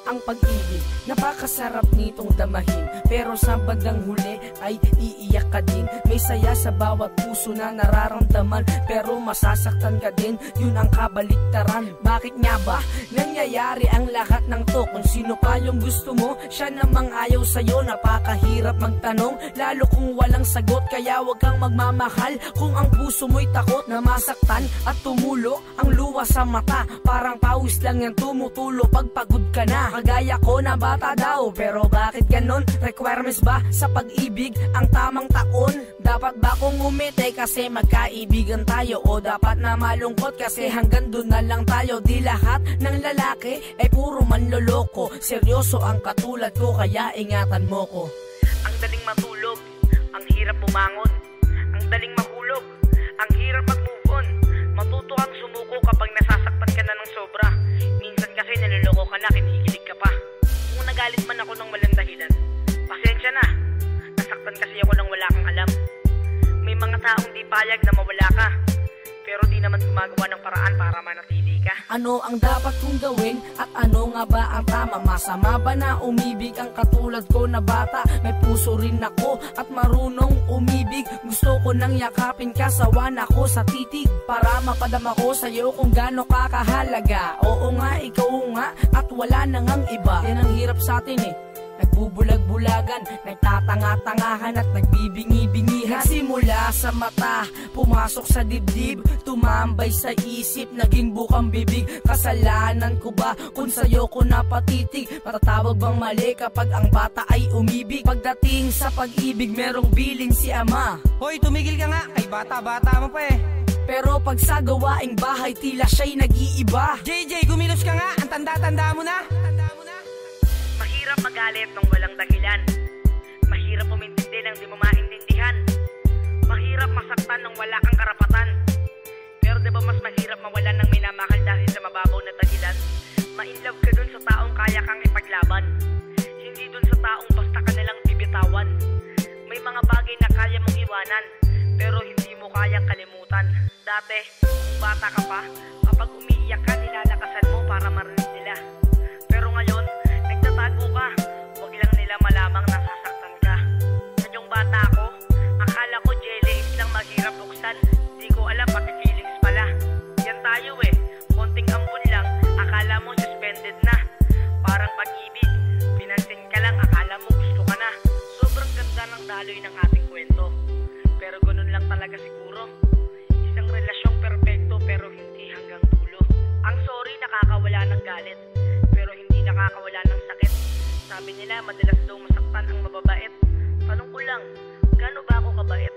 ang pag-ibig. Napakasarap nitong damahin, pero sa bandang huli ay iiyak ka din. May saya sa bawat puso na nararamdaman, pero masasaktan ka din, yun ang kabaliktaran. Bakit nga ba nangyayari ang lahat ng to? Kung sino pa yung gusto mo, siya namang ayaw sa'yo. Napakahirap magtanong, lalo kung walang sagot. Kaya wag kang magmamahal kung ang puso mo'y takot na masaktan at tumulo ang luha sa mata. Parang pawis lang yan tumutulo pag pagod ka na. Kagaya ko na bata daw, pero bakit ganon? Requirements ba sa pag-ibig ang tamang taon? Dapat ba kong umiti kasi magkaibigan tayo? O dapat na malungkot kasi hanggang doon na lang tayo? Di lahat ng lalaki ay puro manloloko. Seryoso ang katulad ko, kaya ingatan mo ko. Ang daling matulog, ang hirap bumangon. Ang daling mahulog, ang hirap mag-move on. Matuto kang sumuko kapag nasasaktan ka na ng sobra. Minsan kasi naloloko ka na, kinikilig ka pa. Kung nagalit man ako ng walang dahilan, pasensya na. Nasaktan kasi ako nang wala kang alam. May mga taong di payag na mawala ka, pero di naman gumagawa ng paraan para manatili ka. Ano ang dapat kong gawin at ano nga ba ang tama? Masama ba na umibig ang katulad ko na bata? May puso rin ako at marunong umibig. Gusto ko nang yakapin ka, sawa na ako sa titig, para mapadama ko sa'yo kung gaano ka kahalaga. Oo nga, ikaw nga, at wala nang ang iba. Yan ang hirap sa atin eh. Nagbubulag-bulagan, nagtatanga-tangahan at nagbibingi-bingihan. Nagsimula sa mata, pumasok sa dibdib, tumambay sa isip, naging bukang bibig. Kasalanan ko ba kung sa'yo ko napatitig? Matatawag bang mali kapag ang bata ay umibig? Pagdating sa pag-ibig, merong bilin si ama. Hoy, tumigil ka nga, kay bata-bata mo pa eh. Pero pag sa gawaing bahay, tila siya'y nag-iiba. JJ, gumilos ka nga, ang tanda-tanda mo na. Mahirap magalit nang walang dahilan. Mahirap umintindi nang di mo maintindihan. Mahirap masaktan nang wala kang karapatan. Pero di ba mas mahirap mawalan ng minamahal dahil sa mababaw na dahilan? Ma-inlove ka dun sa taong kaya kang ipaglaban, hindi dun sa taong basta ka nilang bibitawan. May mga bagay na kaya mong iwanan, pero hindi mo kayang kalimutan. Dati, kung bata ka pa, kapag umiiyak ka, nilalakasan mo para marinig nila. Pero ngayon, nagtatago ka, wag lang nila malamang nasasaktan ka. Kanyang bata ako, akala ko jelly is lang maghirap buksan. Di ko alam pati feelings pala. Yan tayo eh, konting ambon lang, akala mo suspended na. Parang pag-ibig, pinansin ka lang, akala mo gusto ka na. Sobrang ganda ng daloy ng ating kwento, pero ganun lang talaga siguro. Isang relasyong perfecto pero hindi hanggang dulo. Ang sorry nakakawala ng galit, pero hindi nakakawala ng sakit. Sabi nila madalas daw masaktan ang mababait. Tanong ko lang, gaano ba ako kabait?